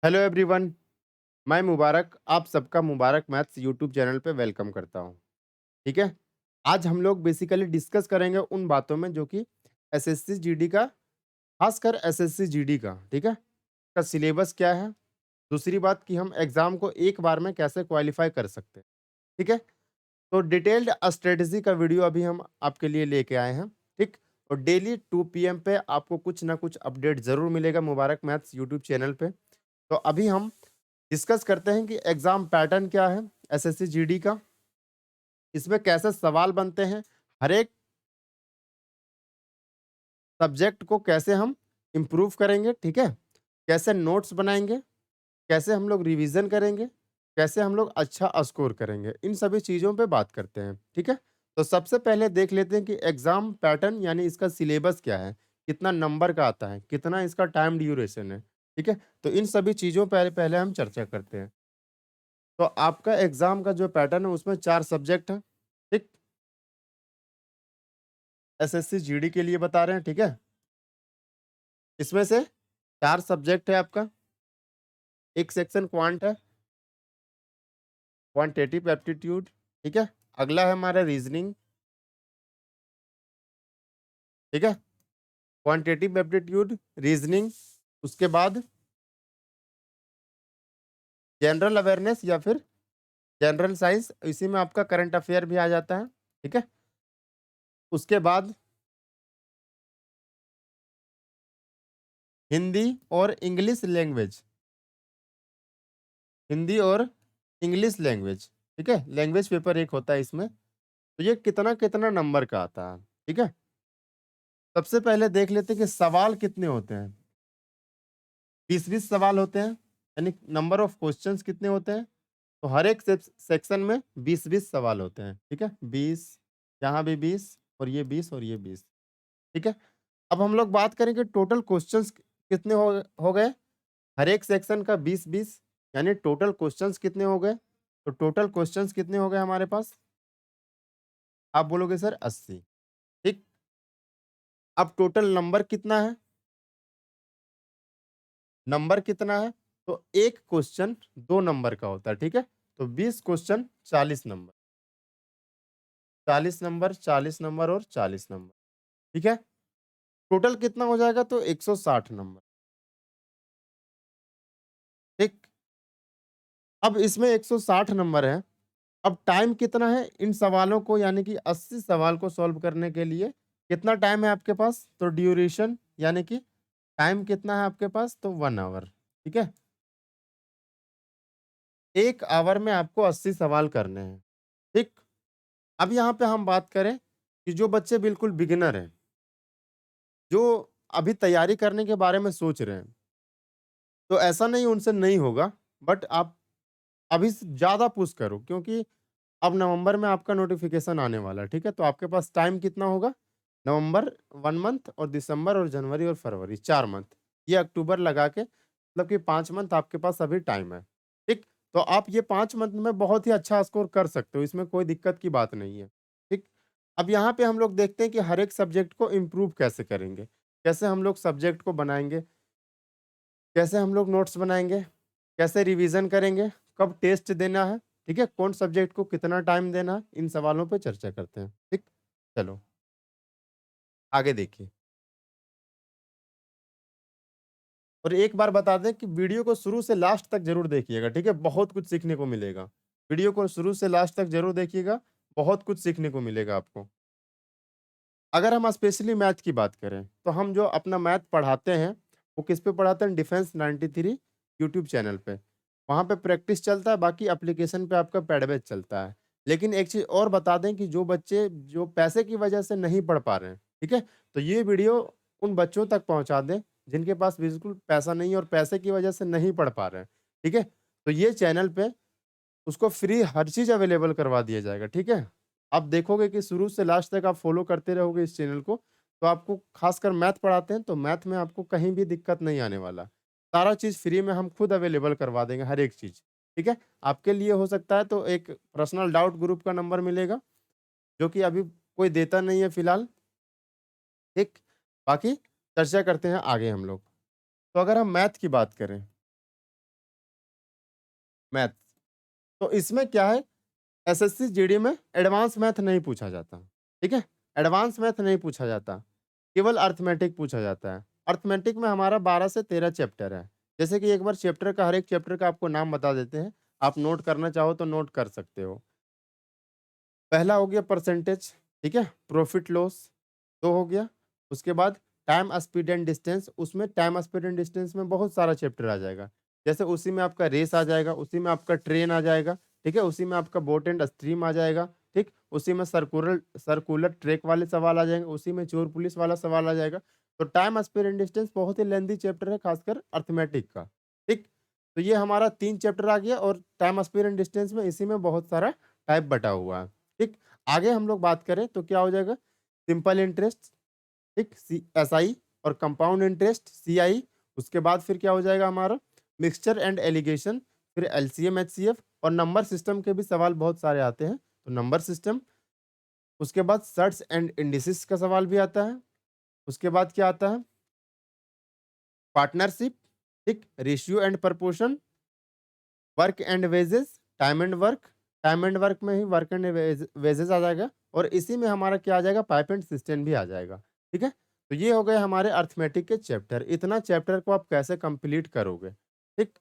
Hello everyone. मैं मुबारक आप सबका मुबारक मैथ्स यूट्यूब चैनल पे वेलकम करता हूँ। ठीक है। आज हम लोग बेसिकली डिस्कस करेंगे उन बातों में जो कि एसएससी जीडी का, खासकर एसएससी जीडी का, ठीक है, का सिलेबस क्या है। दूसरी बात कि हम एग्जाम को एक बार में कैसे क्वालिफाई कर सकते हैं। ठीक है। तो डिटेल्ड स्ट्रेटजी का वीडियो अभी हम आपके लिए लेके आए हैं। ठीक। और डेली 2 PM पे आपको कुछ ना कुछ अपडेट जरूर मिलेगा मुबारक मैथ्स यूट्यूब चैनल पे। तो अभी हम डिस्कस करते हैं कि एग्जाम पैटर्न क्या है एसएससी जीडी का, इसमें कैसे सवाल बनते हैं, हर एक सब्जेक्ट को कैसे हम इम्प्रूव करेंगे, ठीक है, कैसे नोट्स बनाएंगे, कैसे हम लोग रिवीजन करेंगे, कैसे हम लोग अच्छा स्कोर करेंगे, इन सभी चीज़ों पे बात करते हैं। ठीक है। तो सबसे पहले देख लेते हैं कि एग्जाम पैटर्न यानी इसका सिलेबस क्या है, कितना नंबर का आता है, कितना इसका टाइम ड्यूरेशन है। ठीक है। तो इन सभी चीज़ों पहले पहले हम चर्चा करते हैं। तो आपका एग्जाम का जो पैटर्न है उसमें 4 सब्जेक्ट है। ठीक। एसएससी जीडी के लिए बता रहे हैं, ठीक है। इसमें से 4 सब्जेक्ट है आपका। एक सेक्शन क्वांट है, क्वांटिटेटिव एप्टीट्यूड, ठीक है। अगला है हमारा रीजनिंग, ठीक है, क्वांटिटेटिव एप्टीट्यूड, रीजनिंग। उसके बाद जनरल अवेयरनेस या फिर जनरल साइंस, इसी में आपका करंट अफेयर भी आ जाता है, ठीक है। उसके बाद हिंदी और इंग्लिश लैंग्वेज, हिंदी और इंग्लिश लैंग्वेज, ठीक है, लैंग्वेज पेपर एक होता है इसमें। तो ये कितना कितना नंबर का आता है, ठीक है। सबसे पहले देख लेते हैं कि सवाल कितने होते हैं। 20-20 सवाल होते हैं, यानी नंबर ऑफ क्वेश्चंस कितने होते हैं। तो हर एक सेक्शन में 20-20 सवाल होते हैं, ठीक है, 20, यहाँ भी 20, और ये 20 और ये 20, ठीक है। अब हम लोग बात करेंगे टोटल क्वेश्चंस कितने हो गए। हर एक सेक्शन का 20-20, यानी टोटल क्वेश्चंस कितने हो गए। तो टोटल क्वेश्चंस कितने हो गए हमारे पास, आप बोलोगे सर 80। ठीक। अब टोटल नंबर कितना है, नंबर कितना है। तो एक क्वेश्चन 2 नंबर का होता है, ठीक है। तो 20 क्वेश्चन 40 नंबर, 40 नंबर, 40 नंबर और 40 नंबर, ठीक है। टोटल कितना हो जाएगा, तो 160 नंबर। ठीक। अब इसमें 160 नंबर है। अब टाइम कितना है इन सवालों को, यानी कि 80 सवाल को सॉल्व करने के लिए कितना टाइम है आपके पास। तो ड्यूरेशन यानी कि टाइम कितना है आपके पास, तो 1 आवर, ठीक है। 1 आवर में आपको 80 सवाल करने हैं। ठीक। अब यहाँ पे हम बात करें कि जो बच्चे बिल्कुल बिगिनर हैं, जो अभी तैयारी करने के बारे में सोच रहे हैं, तो ऐसा नहीं उनसे नहीं होगा, बट आप अभी से ज़्यादा पुश करो, क्योंकि अब नवंबर में आपका नोटिफिकेशन आने वाला है, ठीक है। तो आपके पास टाइम कितना होगा, नवंबर 1 मंथ, और दिसंबर और जनवरी और फरवरी 4 मंथ, ये अक्टूबर लगा के मतलब कि 5 मंथ आपके पास अभी टाइम है। ठीक। तो आप ये 5 मंथ में बहुत ही अच्छा स्कोर कर सकते हो, इसमें कोई दिक्कत की बात नहीं है। ठीक। अब यहाँ पे हम लोग देखते हैं कि हर एक सब्जेक्ट को इम्प्रूव कैसे करेंगे, कैसे हम लोग सब्जेक्ट को बनाएंगे, कैसे हम लोग नोट्स बनाएंगे, कैसे रिवीजन करेंगे, कब टेस्ट देना है, ठीक है, कौन सब्जेक्ट को कितना टाइम देना है, इन सवालों पे चर्चा करते हैं। ठीक। चलो आगे देखिए। और एक बार बता दें कि वीडियो को शुरू से लास्ट तक जरूर देखिएगा, ठीक है, बहुत कुछ सीखने को मिलेगा। वीडियो को शुरू से लास्ट तक जरूर देखिएगा, बहुत कुछ सीखने को मिलेगा आपको। अगर हम स्पेशली मैथ की बात करें, तो हम जो अपना मैथ पढ़ाते हैं वो किस पे पढ़ाते हैं, डिफेंस 93 यूट्यूब चैनल पे। वहाँ पे प्रैक्टिस चलता है, बाकी एप्लीकेशन पे आपका पैड बैच चलता है। लेकिन एक चीज़ और बता दें कि जो बच्चे जो पैसे की वजह से नहीं पढ़ पा रहे हैं, ठीक है, तो ये वीडियो उन बच्चों तक पहुँचा दें जिनके पास बिल्कुल पैसा नहीं है और पैसे की वजह से नहीं पढ़ पा रहे हैं, ठीक है। तो ये चैनल पे उसको फ्री हर चीज़ अवेलेबल करवा दिया जाएगा, ठीक है। आप देखोगे कि शुरू से लास्ट तक आप फॉलो करते रहोगे इस चैनल को, तो आपको खासकर मैथ पढ़ाते हैं, तो मैथ में आपको कहीं भी दिक्कत नहीं आने वाला। सारा चीज़ फ्री में हम खुद अवेलेबल करवा देंगे, हर एक चीज़, ठीक है। आपके लिए हो सकता है तो एक पर्सनल डाउट ग्रुप का नंबर मिलेगा, जो कि अभी कोई देता नहीं है फिलहाल, ठीक। बाकी चर्चा करते हैं आगे हम लोग। तो अगर हम मैथ की बात करें, मैथ्स। तो इसमें क्या है, एसएससी जीडी में एडवांस मैथ नहीं पूछा जाता, ठीक है? एडवांस मैथ नहीं पूछा जाता, केवल अरिथमेटिक पूछा जाता है। अरिथमेटिक में हमारा 12 से 13 चैप्टर है। जैसे कि एक बार चैप्टर का, हर एक चैप्टर का आपको नाम बता देते हैं, आप नोट करना चाहो तो नोट कर सकते हो। पहला हो गया परसेंटेज, ठीक है? प्रॉफिट लॉस, 2 हो गया। उसके बाद टाइम, स्पीड एंड डिस्टेंस, उसमें टाइम, स्पीड एंड डिस्टेंस में बहुत सारा चैप्टर आ जाएगा। जैसे उसी में आपका रेस आ जाएगा, उसी में आपका ट्रेन आ जाएगा, ठीक है? उसी में आपका बोट एंड स्ट्रीम आ जाएगा, ठीक? उसी में सर्कुलर सर्कुलर ट्रैक वाले सवाल आ जाएँगे, उसी में चोर पुलिस वाला सवाल आ जाएगा। तो टाइम, स्पीड एंड डिस्टेंस बहुत ही लेंथी चैप्टर है, खासकर अरिथमेटिक का, ठीक? तो ये हमारा 3 चैप्टर आ गया और टाइम, स्पीड एंड डिस्टेंस में इसी में बहुत सारा टाइप बटा हुआ है, ठीक? आगे हम लोग बात करें तो क्या हो जाएगा, सिंपल इंटरेस्ट, ठीक, सी एसआई, और कंपाउंड इंटरेस्ट सीआई। उसके बाद फिर क्या हो जाएगा हमारा, मिक्सचर एंड एलिगेशन, फिर एलसीएम एचसीएफ, और नंबर सिस्टम के भी सवाल बहुत सारे आते हैं, तो नंबर सिस्टम। उसके बाद सर्ट्स एंड इंडिसेस का सवाल भी आता है। उसके बाद क्या आता है, पार्टनरशिप, ठीक, ratio and proportion, work and wages, time and work में ही वर्क एंड वेजेस आ जाएगा, और इसी में हमारा क्या आ जाएगा, पाइप एंड सिस्टम भी आ जाएगा, ठीक है? तो ये हो गए हमारे अर्थमेटिक के चैप्टर। इतना चैप्टर को आप कैसे कंप्लीट करोगे, ठीक?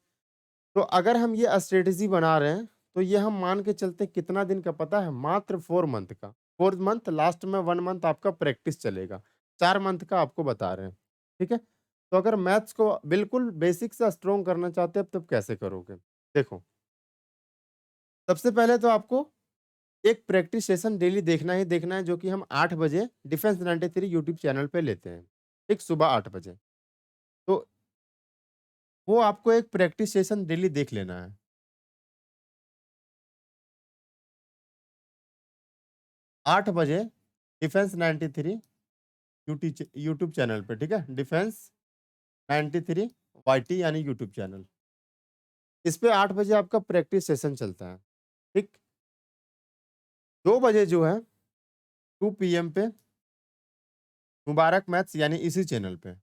तो अगर हम ये स्ट्रेटेजी बना रहे हैं, तो ये हम मान के चलते कितना दिन का पता है, मात्र 4 मंथ का। 4 मंथ, लास्ट में 1 मंथ आपका प्रैक्टिस चलेगा, 4 मंथ का आपको बता रहे हैं, ठीक है? तो अगर मैथ्स को बिल्कुल बेसिक से स्ट्रोंग करना चाहते हैं, तब कैसे करोगे? देखो, सबसे पहले तो आपको एक प्रैक्टिस सेशन डेली देखना ही देखना है, जो कि हम 8 बजे डिफेंस 93 यूट्यूब चैनल पे लेते हैं, ठीक, सुबह 8 बजे। तो वो आपको एक प्रैक्टिस सेशन डेली देख लेना है। 8 बजे डिफेंस 93 यूट्यूब चैनल पे, ठीक है? डिफेंस 93 वाईटी यानी यूट्यूब चैनल। इस पे 8 बजे आपका प्रैक्टिस सेशन चलता है, ठीक? 2 बजे जो है, 2 पीएम पे मुबारक मैथ्स यानी इसी चैनल पे।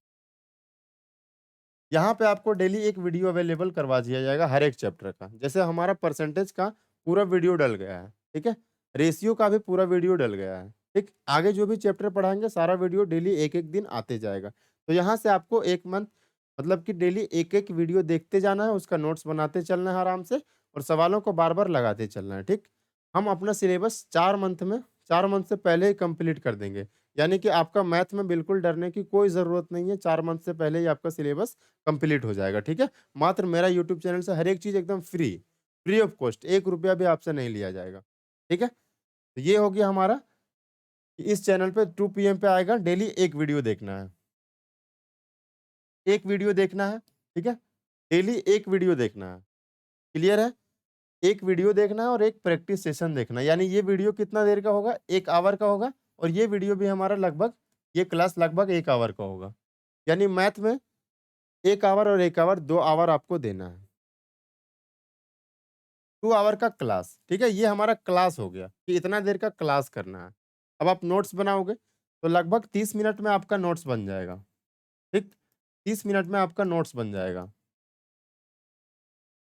यहाँ पे आपको डेली एक वीडियो अवेलेबल करवा दिया जाएगा हर एक चैप्टर का। जैसे हमारा परसेंटेज का पूरा वीडियो डल गया है, ठीक है? रेशियो का भी पूरा वीडियो डल गया है, ठीक? आगे जो भी चैप्टर पढ़ाएँगे सारा वीडियो डेली एक-एक दिन आते जाएगा। तो यहाँ से आपको 1 मंथ, मतलब कि डेली एक-एक वीडियो देखते जाना है, उसका नोट्स बनाते चलना है आराम से, और सवालों को बार-बार लगाते चलना है, ठीक? हम अपना सिलेबस 4 मंथ से पहले ही कंप्लीट कर देंगे। यानी कि आपका मैथ में बिल्कुल डरने की कोई ज़रूरत नहीं है, 4 मंथ से पहले ही आपका सिलेबस कंप्लीट हो जाएगा, ठीक है? मात्र मेरा यूट्यूब चैनल से हर एक चीज़ एकदम फ्री, फ्री ऑफ कॉस्ट, 1 रुपया भी आपसे नहीं लिया जाएगा, ठीक है? तो ये हो गया हमारा, कि इस चैनल पे 2 पीएम पे आएगा, डेली 1 वीडियो देखना है। 1 वीडियो देखना है, ठीक है? डेली 1 वीडियो देखना है, क्लियर है? 1 वीडियो देखना है और 1 प्रैक्टिस सेशन देखना है, यानी ये वीडियो कितना देर का होगा? 1 आवर का होगा, और ये वीडियो भी हमारा लगभग, ये क्लास लगभग 1 आवर का होगा। यानी मैथ में 1 आवर और 1 आवर, 2 आवर आपको देना है। 2 आवर का क्लास, ठीक है? ये हमारा क्लास हो गया, कि इतना देर का क्लास करना है। अब आप नोट्स बनाओगे, तो लगभग 30 मिनट में आपका नोट्स बन जाएगा, ठीक? 30 मिनट में आपका नोट्स बन जाएगा।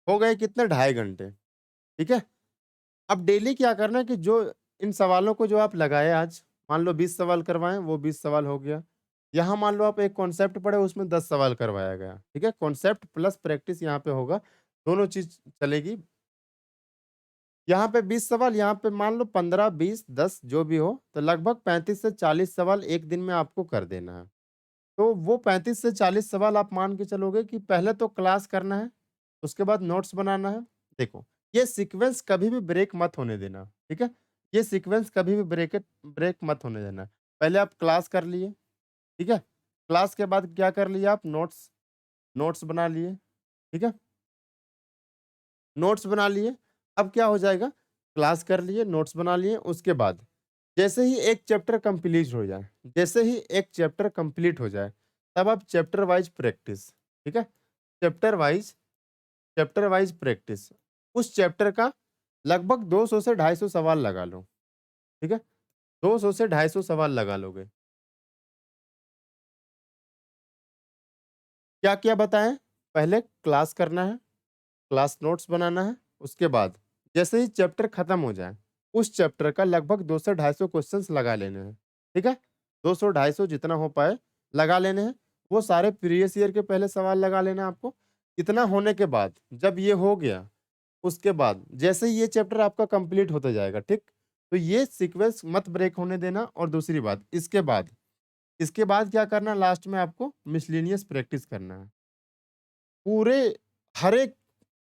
हो गए कितने? ढाई घंटे, ठीक है? अब डेली क्या करना है, कि जो इन सवालों को जो आप लगाए आज, मान लो 20 सवाल करवाएँ, वो 20 सवाल हो गया। यहाँ मान लो आप एक कॉन्सेप्ट पढ़े, उसमें 10 सवाल करवाया गया, ठीक है? कॉन्सेप्ट प्लस प्रैक्टिस यहाँ पे होगा, दोनों चीज़ चलेगी। यहाँ पे 20 सवाल, यहाँ पे मान लो 15, 20, 10 जो भी हो, तो लगभग 35 से 40 सवाल एक दिन में आपको कर देना है। तो वो 35 से 40 सवाल आप मान के चलोगे, कि पहले तो क्लास करना है, उसके बाद नोट्स बनाना है। देखो, ये सीक्वेंस कभी भी ब्रेक मत होने देना, ठीक है? ये सीक्वेंस कभी भी ब्रेक मत होने देना। पहले आप क्लास कर लिए, ठीक है? क्लास के बाद क्या कर लिया आप? नोट्स नोट्स बना लिए, ठीक है? नोट्स बना लिए, अब क्या हो जाएगा? क्लास कर लिए, नोट्स बना लिए, उसके बाद जैसे ही एक चैप्टर कंप्लीट हो जाए, जैसे ही एक चैप्टर कंप्लीट हो जाए, तब आप चैप्टर वाइज़ प्रैक्टिस, ठीक है? Chapter wise chapter wise practice. उस चैप्टर का लगभग 200 से 250 सवाल लगा लो, ठीक है? 200 से 250 सवाल लगा लोगे। क्या-क्या बताएँ? पहले क्लास करना है, क्लास नोट्स बनाना है, उसके बाद जैसे ही चैप्टर खत्म हो जाए, उस चैप्टर का लगभग 200 से 250 क्वेश्चंस लगा लेने हैं, ठीक है? 200 250 जितना हो पाए लगा लेने हैं। वो सारे प्रीवियस ईयर के पहले सवाल लगा लेना है आपको। इतना होने के बाद जब ये हो गया, उसके बाद जैसे ही ये चैप्टर आपका कंप्लीट होता जाएगा, ठीक? तो ये सीक्वेंस मत ब्रेक होने देना और दूसरी बात इसके बाद क्या करना है लास्ट में आपको मिसलेनियस प्रैक्टिस करना है। पूरे हर एक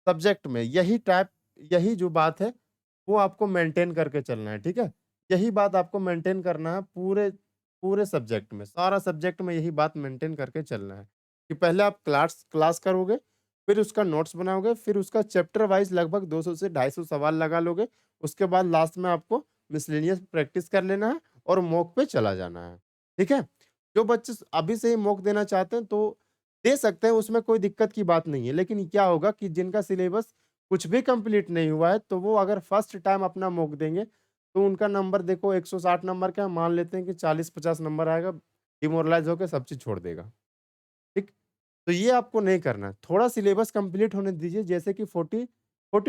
सब्जेक्ट में यही जो बात है, वो आपको मेंटेन करके चलना है, ठीक है? यही बात आपको मेंटेन करना है पूरे पूरे सब्जेक्ट में, सारा सब्जेक्ट में यही बात मेंटेन करके चलना है, कि पहले आप क्लास क्लास करोगे, फिर उसका नोट्स बनाओगे, फिर उसका चैप्टर वाइज़ लगभग 200 से 250 सवाल लगा लोगे, उसके बाद लास्ट में आपको मिसलेनियस प्रैक्टिस कर लेना है और मॉक पे चला जाना है, ठीक है? जो बच्चे अभी से ही मॉक देना चाहते हैं, तो दे सकते हैं, उसमें कोई दिक्कत की बात नहीं है। लेकिन क्या होगा कि जिनका सिलेबस कुछ भी कंप्लीट नहीं हुआ है, तो वो अगर फर्स्ट टाइम अपना मॉक देंगे, तो उनका नंबर देखो 160 नंबर का मान लेते हैं कि 40-50 नंबर आएगा, डिमोरलाइज़ होके सब चीज़ छोड़ देगा। ठीक? तो ये आपको नहीं करना है। थोड़ा सिलेबस कंप्लीट होने दीजिए, जैसे कि 40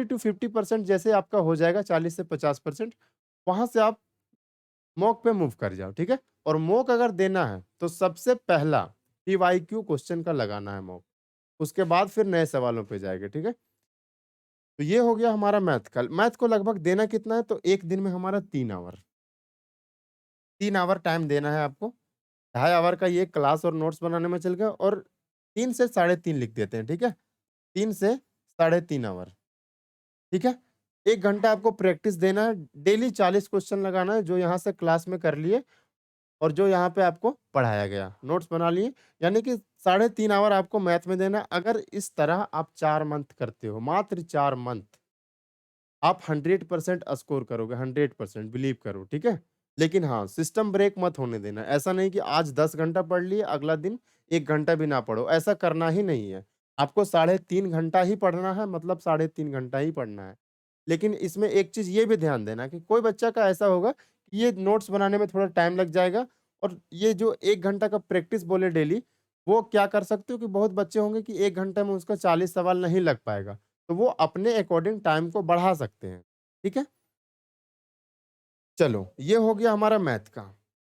टू 50% जैसे आपका हो जाएगा 40 से 50%, वहाँ से आप मॉक पे मूव कर जाओ, ठीक है? और मॉक अगर देना है, तो सबसे पहला पीवाईक्यू क्वेश्चन का लगाना है मॉक। उसके बाद फिर नए सवालों पे जाएँगे, ठीक है? तो ये हो गया हमारा मैथ का। मैथ को लगभग देना कितना है, तो 1 दिन में हमारा 3 आवर, 3 आवर टाइम देना है आपको। ढाई आवर का ये क्लास और नोट्स बनाने में चल गया और 3 से साढ़े 3 लिख देते हैं, ठीक है? 3 से साढ़े 3 आवर, ठीक है? 1 घंटा आपको प्रैक्टिस देना है, डेली 40 क्वेश्चन लगाना है, जो यहाँ से क्लास में कर लिए और जो यहाँ पे आपको पढ़ाया गया, नोट्स बना लिए, यानी कि साढ़े 3 आवर आपको मैथ में देना है। अगर इस तरह आप 4 मंथ करते हो, मात्र 4 मंथ, आप 100% स्कोर करोगे, 100% बिलीव करो, ठीक है? लेकिन हाँ, सिस्टम ब्रेक मत होने देना। ऐसा नहीं कि आज 10 घंटा पढ़ लिए, अगला दिन 1 घंटा भी ना पढ़ो, ऐसा करना ही नहीं है। आपको साढ़े 3 घंटा ही पढ़ना है, मतलब साढ़े 3 घंटा ही पढ़ना है। लेकिन इसमें एक चीज़ ये भी ध्यान देना कि कोई बच्चा का ऐसा होगा कि ये नोट्स बनाने में थोड़ा टाइम लग जाएगा और ये जो 1 घंटा का प्रैक्टिस बोले डेली, वो क्या कर सकते हो कि बहुत बच्चे होंगे कि 1 घंटे में उसका 40 सवाल नहीं लग पाएगा। तो वो अपने अकॉर्डिंग टाइम को बढ़ा सकते हैं, ठीक है? चलो, ये हो गया हमारा मैथ का।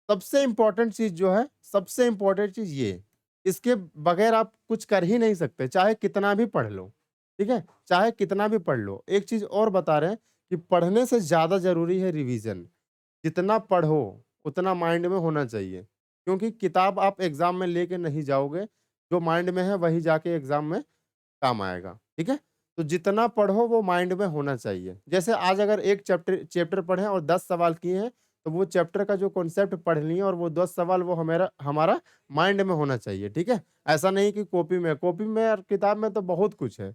सबसे इम्पोर्टेंट चीज़ जो है, सबसे इम्पोर्टेंट चीज़ ये, इसके बगैर आप कुछ कर ही नहीं सकते, चाहे कितना भी पढ़ लो, ठीक है? चाहे कितना भी पढ़ लो। एक चीज़ और बता रहे हैं कि पढ़ने से ज़्यादा ज़रूरी है रिवीज़न। जितना पढ़ो, उतना माइंड में होना चाहिए, क्योंकि किताब आप एग्ज़ाम में लेके नहीं जाओगे, जो माइंड में है वही जाके एग्ज़ाम में काम आएगा, ठीक है? तो जितना पढ़ो वो माइंड में होना चाहिए। जैसे आज अगर एक चैप्टर चैप्टर पढ़े और 10 सवाल किए हैं, तो वो चैप्टर का जो कॉन्सेप्ट पढ़ लिए और वो 10 सवाल वो हमारा हमारा माइंड में होना चाहिए, ठीक है? ऐसा नहीं कि कॉपी में और किताब में तो बहुत कुछ है,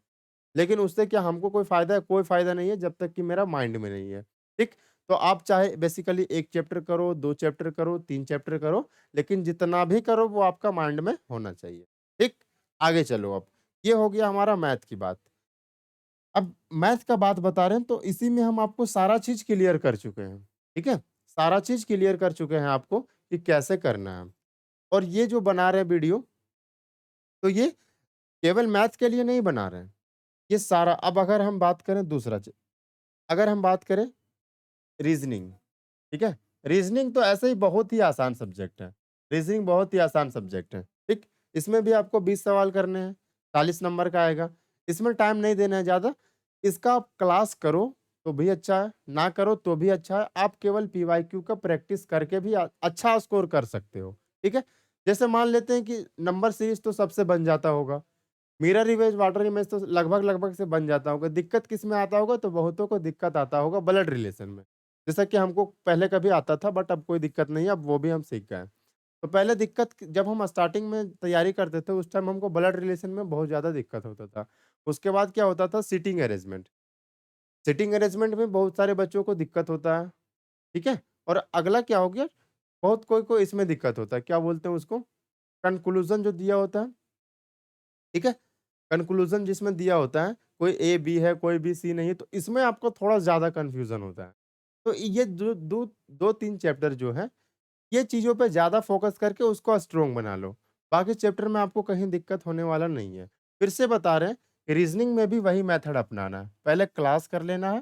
लेकिन उससे क्या हमको कोई फ़ायदा है? कोई फ़ायदा नहीं है जब तक कि मेरा माइंड में नहीं है, ठीक? तो आप चाहे बेसिकली 1 चैप्टर करो, 2 चैप्टर करो, 3 चैप्टर करो, लेकिन जितना भी करो वो आपका माइंड में होना चाहिए, ठीक? आगे चलो अब। ये हो गया हमारा मैथ की बात। अब मैथ का बात बता रहे हैं तो इसी में हम आपको सारा चीज़ क्लियर कर चुके हैं, ठीक है? सारा चीज़ क्लियर कर चुके हैं आपको कि कैसे करना है। और ये जो बना रहे हैं वीडियो, तो ये केवल मैथ के लिए नहीं बना रहे हैं। ये सारा अब अगर हम बात करें दूसरा च अगर हम बात करें रीज़निंग, ठीक है? रीज़निंग तो ऐसे ही बहुत ही आसान सब्जेक्ट है। रीज़निंग बहुत ही आसान सब्जेक्ट है, ठीक? इसमें भी आपको 20 सवाल करने हैं, 40 नंबर का आएगा। इसमें टाइम नहीं देना है ज़्यादा। इसका आप क्लास करो तो भी अच्छा है, ना करो तो भी अच्छा है। आप केवल पीवाईक्यू का प्रैक्टिस करके भी अच्छा स्कोर कर सकते हो, ठीक है? जैसे मान लेते हैं कि नंबर सीरीज़ तो सबसे बन जाता होगा। मिरर इमेज, वाटर इमेज तो लगभग-लगभग से बन जाता होगा। दिक्कत किसमें आता होगा? तो बहुतों को दिक्कत आता होगा ब्लड रिलेशन में। जैसा कि हमको पहले कभी आता था बट अब कोई दिक्कत नहीं है, अब वो भी हम सीख गए हैं। तो पहले दिक्कत जब हम स्टार्टिंग में तैयारी करते थे उस टाइम हमको ब्लड रिलेशन में बहुत ज़्यादा दिक्कत होता था। उसके बाद क्या होता था सीटिंग अरेंजमेंट। सीटिंग अरेंजमेंट में बहुत सारे बच्चों को दिक्कत होता है, ठीक है? और अगला क्या हो गया, बहुत कोई-कोई इसमें दिक्कत होता है, क्या बोलते हैं उसको? कंक्लूज़न जो दिया होता है, ठीक है? कंक्लूज़न जिसमें दिया होता है, कोई ए, बी है, कोई बी, सी नहीं है, तो इसमें आपको थोड़ा ज़्यादा कन्फ्यूज़न होता है। तो ये जो 2-3 चैप्टर जो है, ये चीज़ों पे ज़्यादा फ़ोकस करके उसको स्ट्रॉन्ग बना लो। बाकी चैप्टर में आपको कहीं दिक्कत होने वाला नहीं है। फिर से बता रहे हैं रीजनिंग में भी वही मेथड अपनाना है। पहले क्लास कर लेना है,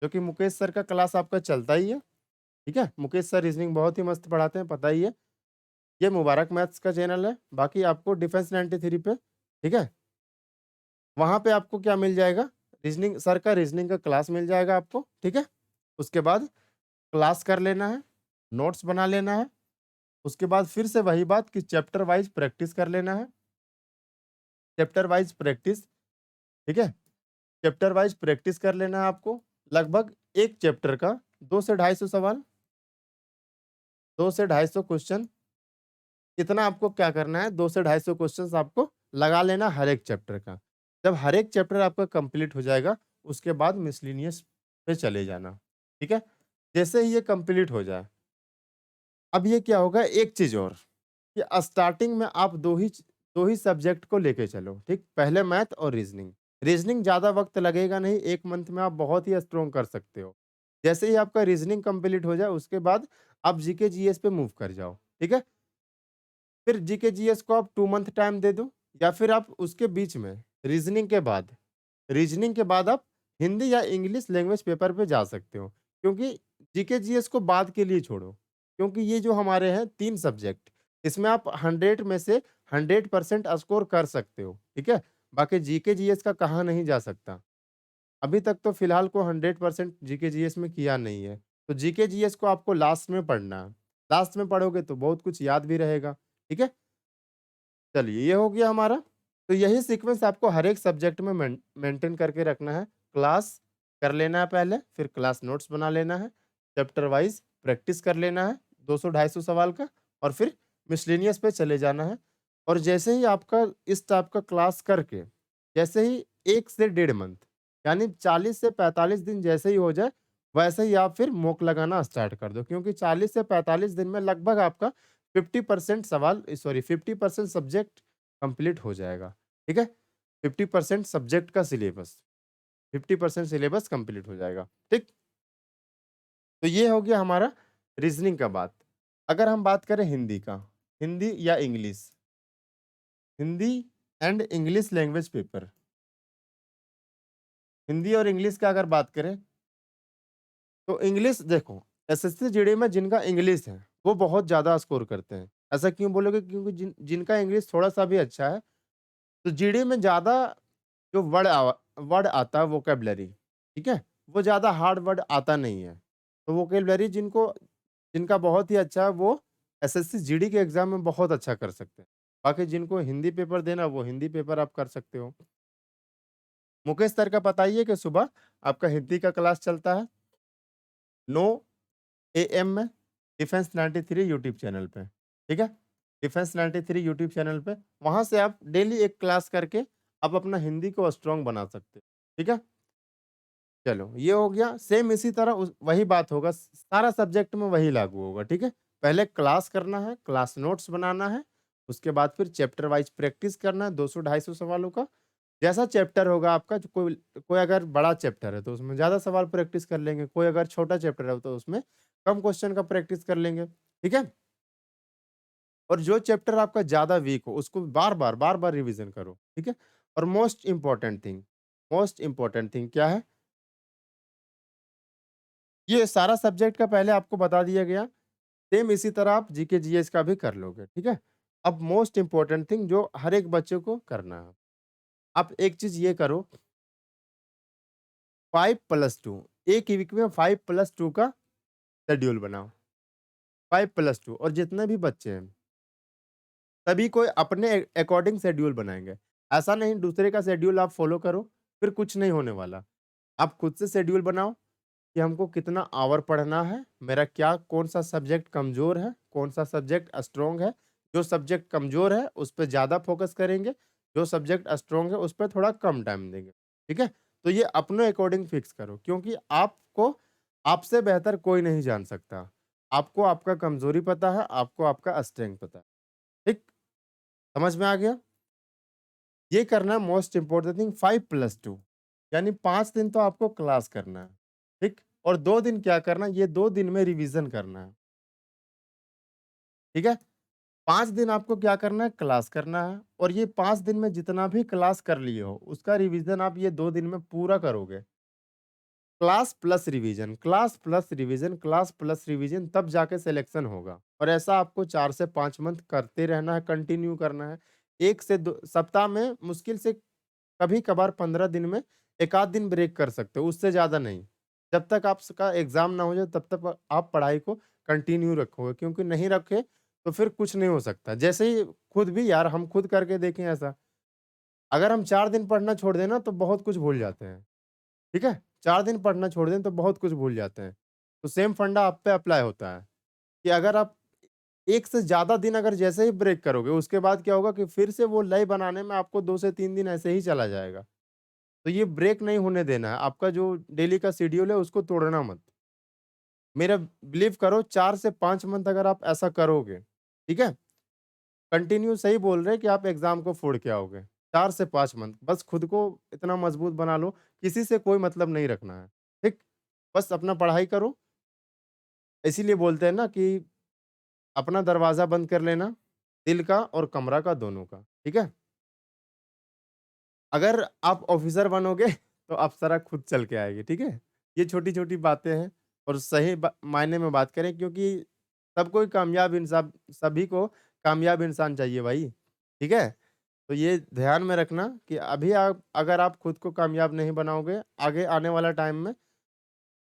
जो कि मुकेश सर का क्लास आपका चलता ही है, ठीक है? मुकेश सर रीजनिंग बहुत ही मस्त पढ़ाते हैं, पता ही है। ये मुबारक मैथ्स का चैनल है, बाकी आपको डिफेंस 93 पे, ठीक है? वहाँ पे आपको क्या मिल जाएगा? रीजनिंग सर का रीजनिंग का क्लास मिल जाएगा आपको, ठीक है? उसके बाद क्लास कर लेना है, नोट्स बना लेना है, उसके बाद फिर से वही बात कि चैप्टर वाइज़ प्रैक्टिस कर लेना है। चैप्टर वाइज़ प्रैक्टिस, ठीक है? चैप्टर वाइज़ प्रैक्टिस कर लेना है आपको। लगभग 1 चैप्टर का 2 से 250 सवाल, 2 से 250 क्वेश्चन, इतना आपको क्या करना है, 2 से 250 क्वेश्चंस आपको लगा लेना हर एक चैप्टर का। जब हर एक चैप्टर आपका कंप्लीट हो जाएगा, उसके बाद मिसलेनियस पे चले जाना, ठीक है? जैसे ही ये कंप्लीट हो जाए, अब ये क्या होगा, एक चीज़ और, कि स्टार्टिंग में आप 2 ही सब्जेक्ट को लेके चलो, ठीक? पहले मैथ और रीजनिंग। रीजनिंग ज़्यादा वक़्त लगेगा नहीं, 1 मंथ में आप बहुत ही स्ट्रॉन्ग कर सकते हो। जैसे ही आपका रीजनिंग कंप्लीट हो जाए, उसके बाद आप जीके जीएस पे मूव कर जाओ, ठीक है? फिर जीके जीएस को आप 2 मंथ टाइम दे दो, या फिर आप उसके बीच में रीजनिंग के बाद आप हिंदी या इंग्लिश लैंग्वेज पेपर पे जा सकते हो। क्योंकि जीके जीएस को बाद के लिए छोड़ो, क्योंकि ये जो हमारे हैं 3 सब्जेक्ट, इसमें आप 100 में से 100% स्कोर कर सकते हो, ठीक है? बाकी जीके जीएस का कहा नहीं जा सकता। अभी तक तो फिलहाल को 100% जीके जीएस में किया नहीं है। तो जीके जीएस को आपको लास्ट में पढ़ना है। लास्ट में पढ़ोगे तो बहुत कुछ याद भी रहेगा, ठीक है? चलिए, ये हो गया हमारा। तो यही सीक्वेंस आपको हर एक सब्जेक्ट में मेंटेन करके रखना है। क्लास कर लेना है पहले, फिर क्लास नोट्स बना लेना है, चैप्टर वाइज़ प्रैक्टिस कर लेना है 200-250 सवाल का, और फिर मिसलेनियस पे चले जाना है। और जैसे ही आपका इस टाइप का क्लास करके, जैसे ही 1 से डेढ़ मंथ, यानी 40 से 45 दिन जैसे ही हो जाए, वैसे ही आप फिर मॉक लगाना स्टार्ट कर दो, क्योंकि 40 से 45 दिन में लगभग आपका 50% सवाल, सॉरी, 50% सब्जेक्ट कंप्लीट हो जाएगा, ठीक है? 50% सब्जेक्ट का सिलेबस, 50% सिलेबस कंप्लीट हो जाएगा, ठीक? तो ये हो गया हमारा रीज़निंग का बात। अगर हम बात करें हिंदी का, हिंदी या English, Hindi and English language paper, Hindi और इंग्लिश का अगर बात करें, तो इंग्लिश देखो, एसएससी जीडी में जिनका इंग्लिश है, वो बहुत ज़्यादा स्कोर करते हैं। ऐसा क्यों बोलोगे? क्योंकि जिनका इंग्लिश थोड़ा-सा भी अच्छा है, तो जीडी में ज़्यादा जो वर्ड आता है वोकैब्युलरी, ठीक है? वो ज़्यादा हार्ड वर्ड आता नहीं है। तो वोकैब्युलरी जिनका बहुत ही अच्छा है, वो एसएससी जीडी के एग्ज़ाम में बहुत अच्छा कर सकते हैं। बाकी जिनको हिंदी पेपर देना, वो हिंदी पेपर आप कर सकते हो। मुकेश सर का पता ही है कि सुबह आपका हिंदी का क्लास चलता है 9 एएम में, डिफेंस 93 यूट्यूब चैनल पे, ठीक है? डिफेंस 93 यूट्यूब चैनल पे, वहाँ से आप डेली एक क्लास करके आप अपना हिंदी को स्ट्रॉन्ग बना सकते हो, ठीक है? चलो, ये हो गया। सेम इसी तरह वही बात होगा, सारा सब्जेक्ट में वही लागू होगा, ठीक है? पहले क्लास करना है, क्लास नोट्स बनाना है, उसके बाद फिर चैप्टर वाइज़ प्रैक्टिस करना है 200-250 सवालों का। जैसा चैप्टर होगा आपका, जो कोई कोई अगर बड़ा चैप्टर है तो उसमें ज़्यादा सवाल प्रैक्टिस कर लेंगे, कोई अगर छोटा चैप्टर है तो उसमें कम क्वेश्चन का प्रैक्टिस कर लेंगे, ठीक है? और जो चैप्टर आपका ज़्यादा वीक हो, उसको बार-बार रिवीज़न करो, ठीक है? और मोस्ट इम्पोर्टेंट थिंग क्या है? ये सारा सब्जेक्ट का पहले आपको बता दिया गया, सेम इसी तरह आप जीके जीएस का भी कर लोगे, ठीक है? अब मोस्ट इम्पोर्टेंट थिंग जो हर एक बच्चे को करना है, आप एक चीज़ ये करो, 5+2, एक वीक में 5+2 का शेड्यूल बनाओ, 5+2, और जितने भी बच्चे हैं, सभी को अपने अकॉर्डिंग शेड्यूल बनाएँगे। ऐसा नहीं दूसरे का शेड्यूल आप फॉलो करो, फिर कुछ नहीं होने वाला। आप खुद से शेड्यूल बनाओ कि हमको कितना आवर पढ़ना है, मेरा क्या कौन-सा सब्जेक्ट कमज़ोर है, कौन-सा सब्जेक्ट स्ट्रॉन्ग है। जो सब्जेक्ट कमज़ोर है, उस पे ज़्यादा फ़ोकस करेंगे, जो सब्जेक्ट स्ट्रॉन्ग है, उस पे थोड़ा कम टाइम देंगे, ठीक है? तो ये अपने अकॉर्डिंग फिक्स करो, क्योंकि आपको आपसे बेहतर कोई नहीं जान सकता। आपको आपका कमज़ोरी पता है, आपको आपका स्ट्रेंथ पता है, ठीक? समझ में आ गया? ये करना है मोस्ट इम्पोर्टेंट थिंग, 5+2, यानी 5 दिन तो आपको क्लास करना है, ठीक? और 2 दिन क्या करना है, ये 2 दिन में रिवीजन करना है, ठीक है? 5 दिन आपको क्या करना है? क्लास करना है और ये 5 दिन में जितना भी क्लास कर लिए हो, उसका रिवीजन आप ये 2 दिन में पूरा करोगे। Class plus revision, class plus revision, class plus revision तब जाके सिलेक्शन होगा और ऐसा आपको 4 से 5 मंथ करते रहना है, कंटिन्यू करना है। 1 से 2 सप्ताह में मुश्किल से कभी-कभार 15 दिन में 1 आध दिन ब्रेक कर सकते हो, उससे ज़्यादा नहीं। जब तक आपका एग्ज़ाम ना हो जाए तब तक आप पढ़ाई को कंटिन्यू रखोगे क्योंकि नहीं रखे तो फिर कुछ नहीं हो सकता। जैसे ही खुद भी यार हम खुद करके देखें ऐसा, अगर हम 4 दिन पढ़ना छोड़ दें ना तो बहुत कुछ भूल जाते हैं। ठीक है? 4 दिन पढ़ना छोड़ दें तो बहुत कुछ भूल जाते हैं। तो सेम फंडा आप पे अप्लाई होता है, कि अगर आप 1 से ज़्यादा दिन अगर जैसे ही ब्रेक करोगे, उसके बाद क्या होगा कि फिर से वो लय बनाने में आपको 2 से 3 दिन ऐसे ही चला जाएगा। तो ये ब्रेक नहीं होने देना है, आपका जो डेली का शेड्यूल है उसको तोड़ना मत। मेरा बिलीव करो 4 से 5 मंथ अगर आप ऐसा करोगे, ठीक है? कंटिन्यू सही बोल रहे हैं कि आप एग्ज़ाम को फोड़ के आओगे। 4 से 5 मंथ बस खुद को इतना मजबूत बना लो, किसी से कोई मतलब नहीं रखना है, ठीक? बस अपना पढ़ाई करो, इसीलिए बोलते हैं ना कि अपना दरवाज़ा बंद कर लेना, दिल का और कमरा का दोनों का, ठीक है? अगर आप ऑफ़िसर बनोगे तो अप्सरा खुद चल के आएगी, ठीक है? ये छोटी-छोटी बातें हैं और सही मायने में बात करें क्योंकि सबको ही कामयाब इंसान सभी को कामयाब इंसान चाहिए भाई, ठीक है? तो ये ध्यान में रखना कि अभी आप अगर आप खुद को कामयाब नहीं बनाओगे, आगे आने वाला टाइम में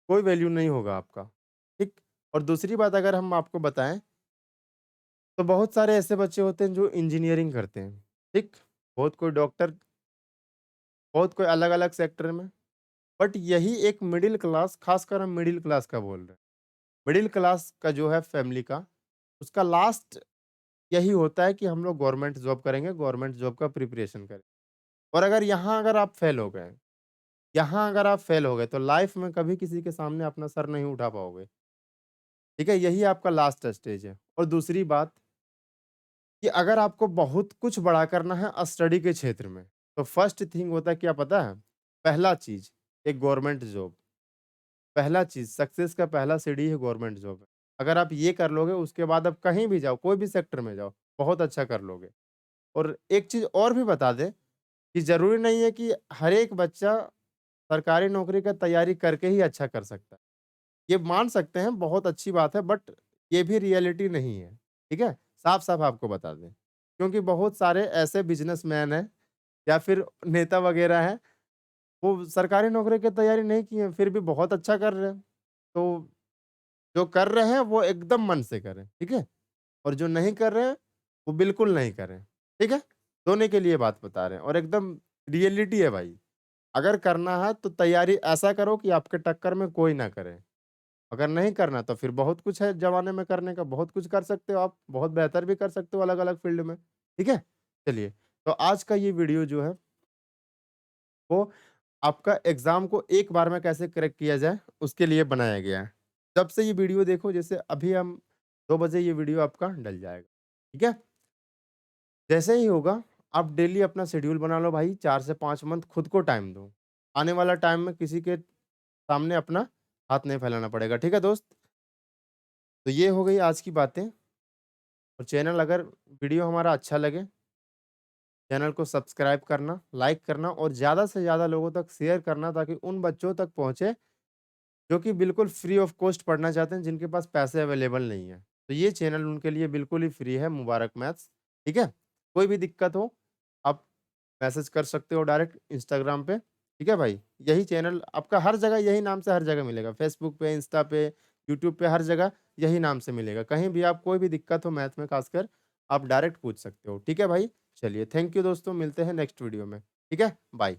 कोई वैल्यू नहीं होगा आपका, ठीक? और दूसरी बात अगर हम आपको बताएँ, तो बहुत सारे ऐसे बच्चे होते हैं जो इंजीनियरिंग करते हैं, ठीक? बहुत कोई डॉक्टर बहुत कोई अलग-अलग सेक्टर में, बट यही एक मिडल क्लास खासकर हम मिडल क्लास का बोल रहे हैं। मिडल क्लास का जो है फैमिली का, उसका लास्ट यही होता है कि हम लोग गवर्नमेंट जॉब करेंगे, गवर्नमेंट जॉब का प्रिपरेशन करें। और अगर आप फेल हो गए, यहाँ अगर आप फेल हो गए, तो लाइफ में कभी किसी के सामने अपना सर नहीं उठा पाओगे, ठीक है? यही आपका लास्ट स्टेज है। और दूसरी बात कि अगर आपको बहुत कुछ बड़ा करना है स्टडी के क्षेत्र में, तो फर्स्ट थिंग होता है क्या पता है? पहला चीज़, एक गवर्नमेंट जॉब। पहला चीज़ सक्सेस का पहला सीढ़ी है गवर्नमेंट जॉब है। अगर आप ये कर लोगे उसके बाद आप कहीं भी जाओ, कोई भी सेक्टर में जाओ, बहुत अच्छा कर लोगे। और एक चीज़ और भी बता दें कि ज़रूरी नहीं है कि हर एक बच्चा सरकारी नौकरी का तैयारी करके ही अच्छा कर सकता है। ये मान सकते हैं बहुत अच्छी बात है बट ये भी रियलिटी नहीं है, ठीक है? साफ-साफ आपको बता दें। क्योंकि बहुत सारे ऐसे बिज़नेसमैन हैं या फिर नेता वगैरह हैं, वो सरकारी नौकरी की तैयारी नहीं किए हैं, फिर भी बहुत अच्छा कर रहे हैं। तो जो कर रहे हैं वो एकदम मन से करें, ठीक है? और जो नहीं कर रहे हैं, वो बिल्कुल नहीं करें, ठीक है? दोनों के लिए बात बता रहे हैं और एकदम रियलिटी है भाई। अगर करना है तो तैयारी ऐसा करो कि आपके टक्कर में कोई ना करे। अगर नहीं करना तो फिर बहुत कुछ है ज़माने में करने का, बहुत कुछ कर सकते हो आप, बहुत बेहतर भी कर सकते हो अलग-अलग फ़ील्ड में, ठीक है? चलिए, तो आज का ये वीडियो जो है, वो आपका एग्ज़ाम को एक बार में कैसे क्रैक किया जाए, उसके लिए बनाया गया है। जब से ये वीडियो देखो जैसे अभी हम 2 बजे ये वीडियो आपका डल जाएगा, ठीक है? जैसे ही होगा, आप डेली अपना शेड्यूल बना लो भाई, 4 से 5 मंथ खुद को टाइम दो। आने वाला टाइम में किसी के सामने अपना हाथ नहीं फैलाना पड़ेगा, ठीक है दोस्त? तो ये हो गई आज की बातें और चैनल अगर वीडियो हमारा अच्छा लगे, चैनल को सब्सक्राइब करना, लाइक करना और ज़्यादा से ज़्यादा लोगों तक शेयर करना ताकि उन बच्चों तक पहुँचे जो कि बिल्कुल फ्री ऑफ कॉस्ट पढ़ना चाहते हैं, जिनके पास पैसे अवेलेबल नहीं है। तो ये चैनल उनके लिए बिल्कुल ही फ्री है, मुबारक मैथ्स, ठीक है? कोई भी दिक्कत हो, आप मैसेज कर सकते हो डायरेक्ट इंस्टाग्राम पे, ठीक है भाई? यही चैनल आपका हर जगह यही नाम से हर जगह मिलेगा, फेसबुक पे, इंस्टा पे, यूट्यूब पे, हर जगह यही नाम से मिलेगा। कहीं भी आप कोई भी दिक्कत हो मैथ में खासकर, आप डायरेक्ट पूछ सकते हो, ठीक है भाई? चलिए, थैंक यू दोस्तों, मिलते हैं नेक्स्ट वीडियो में, ठीक है? बाय।